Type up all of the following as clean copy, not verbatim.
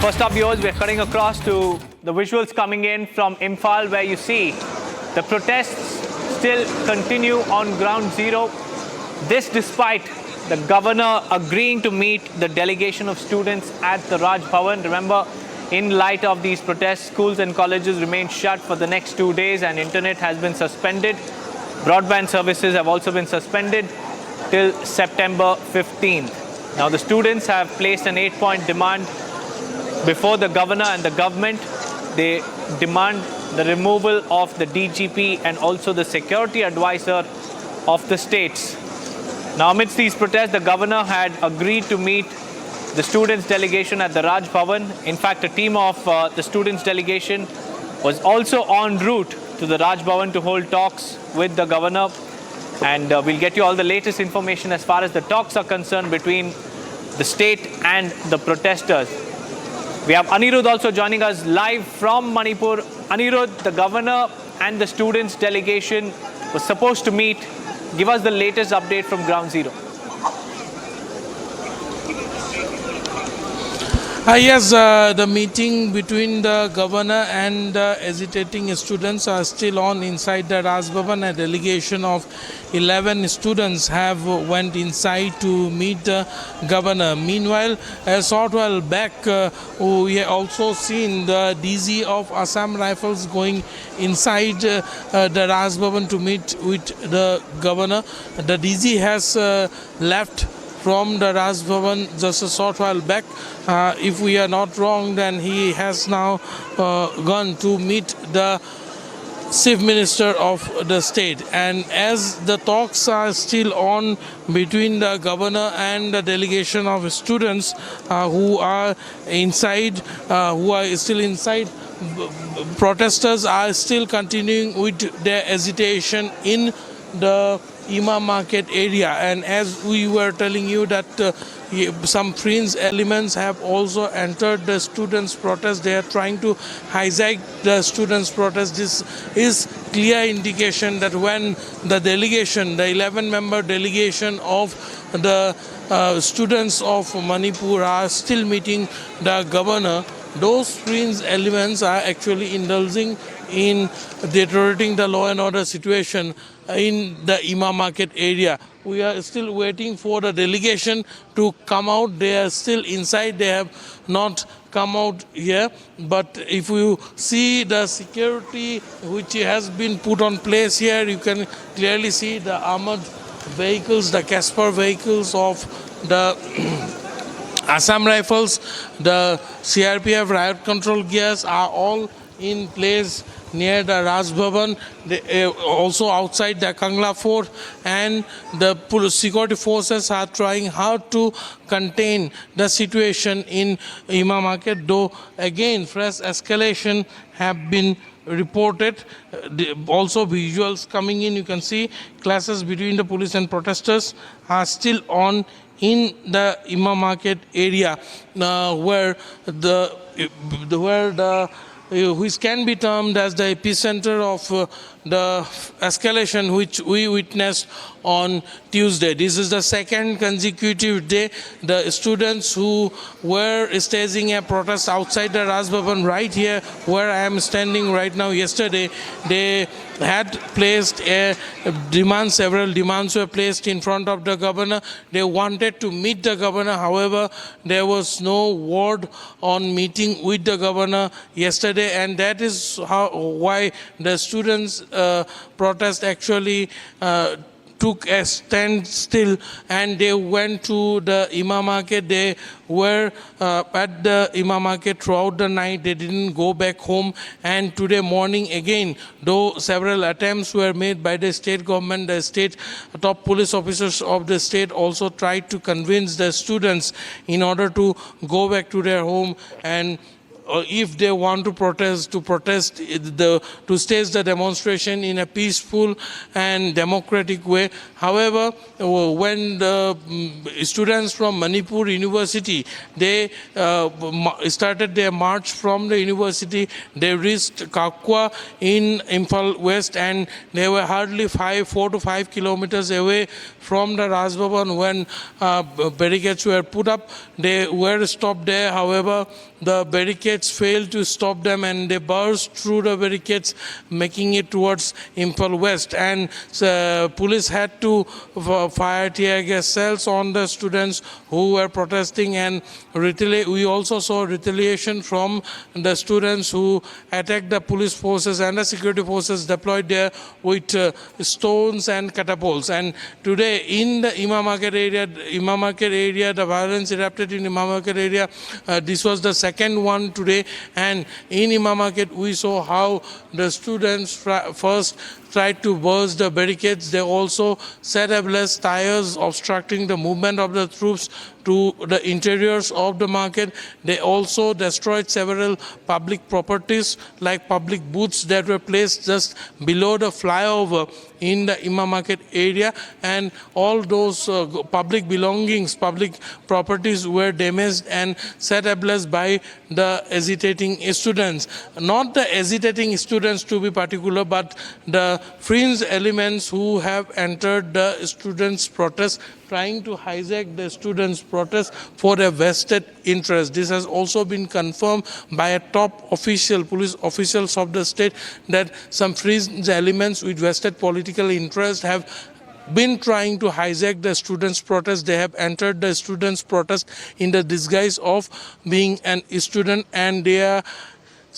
First up, viewers, we're cutting across to the visuals coming in from Imphal, where you see the protests still continue on ground zero. This despite the governor agreeing to meet the delegation of students at the Raj Bhavan. Remember, in light of these protests, schools and colleges remain shut for the next 2 days and internet has been suspended. Broadband services have also been suspended till September 15th. Now, the students have placed an 8-point demand before the governor and the government. They demand the removal of the DGP and also the security advisor of the states. Now, amidst these protests, the governor had agreed to meet the students' delegation at the Raj Bhavan. In fact, a team of the students' delegation was also en route to the Raj Bhavan to hold talks with the governor. And we'll get you all the latest information as far as the talks are concerned between the state and the protesters. We have Anirudh also joining us live from Manipur. Anirudh, the governor and the students' delegation was supposed to meet. Give us the latest update from ground zero. Yes, the meeting between the governor and the agitating students are still on inside the Raj Bhavan. A delegation of 11 students have went inside to meet the governor. Meanwhile, a short while back, we have also seen the DG of Assam Rifles going inside the Raj Bhavan to meet with the governor. The DG has left from the Raj Bhavan just a short while back. If we are not wrong, then he has now gone to meet the Chief Minister of the state. And as the talks are still on between the governor and the delegation of students who are inside, who are still inside, protesters are still continuing with their agitation in the Imam Market area. And as we were telling you that some fringe elements have also entered the students' protest. They are trying to hijack the students' protest. This is clear indication that when the delegation, the 11-member delegation of the students of Manipur are still meeting the governor, those fringe elements are actually indulging in deteriorating the law and order situation in the Imam Market area. We are still waiting for the delegation to come out. They are still inside. They have not come out here. But if you see the security which has been put on place here, you can clearly see the armored vehicles, the Casper vehicles of the Assam Rifles, the CRPF riot control gears are all in place near the Raj Bhavan, also outside the Kangla Fort, and the security forces are trying hard to contain the situation in Imam Market, though again fresh escalation have been reported. Also visuals coming in, you can see clashes between the police and protesters are still on in the Imam Market area, where which can be termed as the epicenter of the escalation which we witnessed on Tuesday. This is the second consecutive day the students who were staging a protest outside the Raj Bhavan right here where I am standing right now. Yesterday they had placed a demand, several demands were placed in front of the governor. They wanted to meet the governor, however there was no word on meeting with the governor yesterday, and that is why the students protest actually took a standstill and they went to the Imam Market. They were at the Imam Market throughout the night. They didn't go back home, and today morning again, though several attempts were made by the state government, the state top police officers of the state also tried to convince the students in order to go back to their home and if they want to protest, to stage the demonstration in a peaceful and democratic way. However, when the students from Manipur University, they started their march from the university, they reached Kakwa in Imphal West, and they were hardly 4 to 5 kilometers away from the Raj Bhavan when barricades were put up. They were stopped there. However, the barricades failed to stop them, and they burst through the barricades, making it towards Imphal West. And police had to fire tear gas cells on the students who were protesting, and we also saw retaliation from the students who attacked the police forces and the security forces deployed there with stones and catapults. And today in the Imam Market area, the violence erupted in Imam Market area. This was the second one today, and in Imam Market we saw how the students first tried to burst the barricades. They also set ablaze tires, obstructing the movement of the troops to the interiors of the market. They also destroyed several public properties like public booths that were placed just below the flyover in the Imam Market area, and all those public belongings, public properties were damaged and set ablaze by the agitating students. Not the agitating students to be particular, but the fringe elements who have entered the students' protest, trying to hijack the students' protest for their vested interest. This has also been confirmed by a top official, police officials of the state, that some fringe elements with vested political interest have been trying to hijack the students' protest. They have entered the students' protest in the disguise of being an student, and they are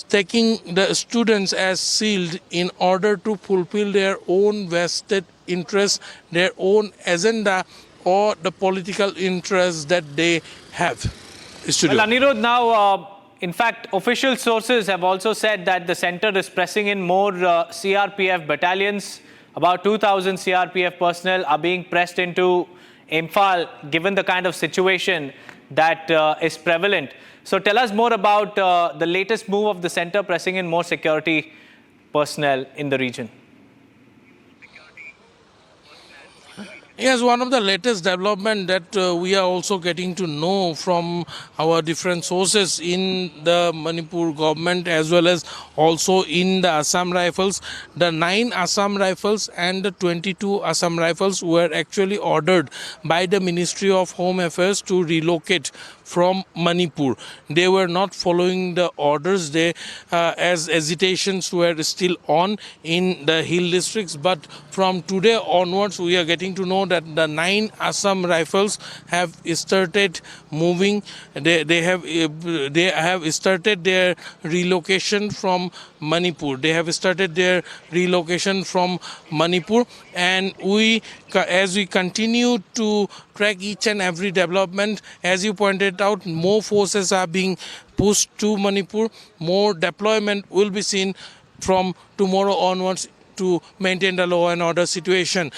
taking the students as shield in order to fulfill their own vested interests, their own agenda, or the political interests that they have. Well, Anirudh, now, in fact, official sources have also said that the center is pressing in more CRPF battalions. About 2,000 CRPF personnel are being pressed into Imphal, given the kind of situation that is prevalent. So tell us more about the latest move of the center pressing in more security personnel in the region. Yes, one of the latest development that we are also getting to know from our different sources in the Manipur government as well as also in the Assam Rifles. The 9 Assam Rifles and the 22 Assam Rifles were actually ordered by the Ministry of Home Affairs to relocate from Manipur. They were not following the orders. As agitations were still on in the hill districts, but from today onwards we are getting to know that the 9 Assam Rifles have started moving. They have started their relocation from Manipur. They have started their relocation from Manipur, and as we continue to track each and every development, as you pointed out, more forces are being pushed to Manipur. More deployment will be seen from tomorrow onwards to maintain the law and order situation.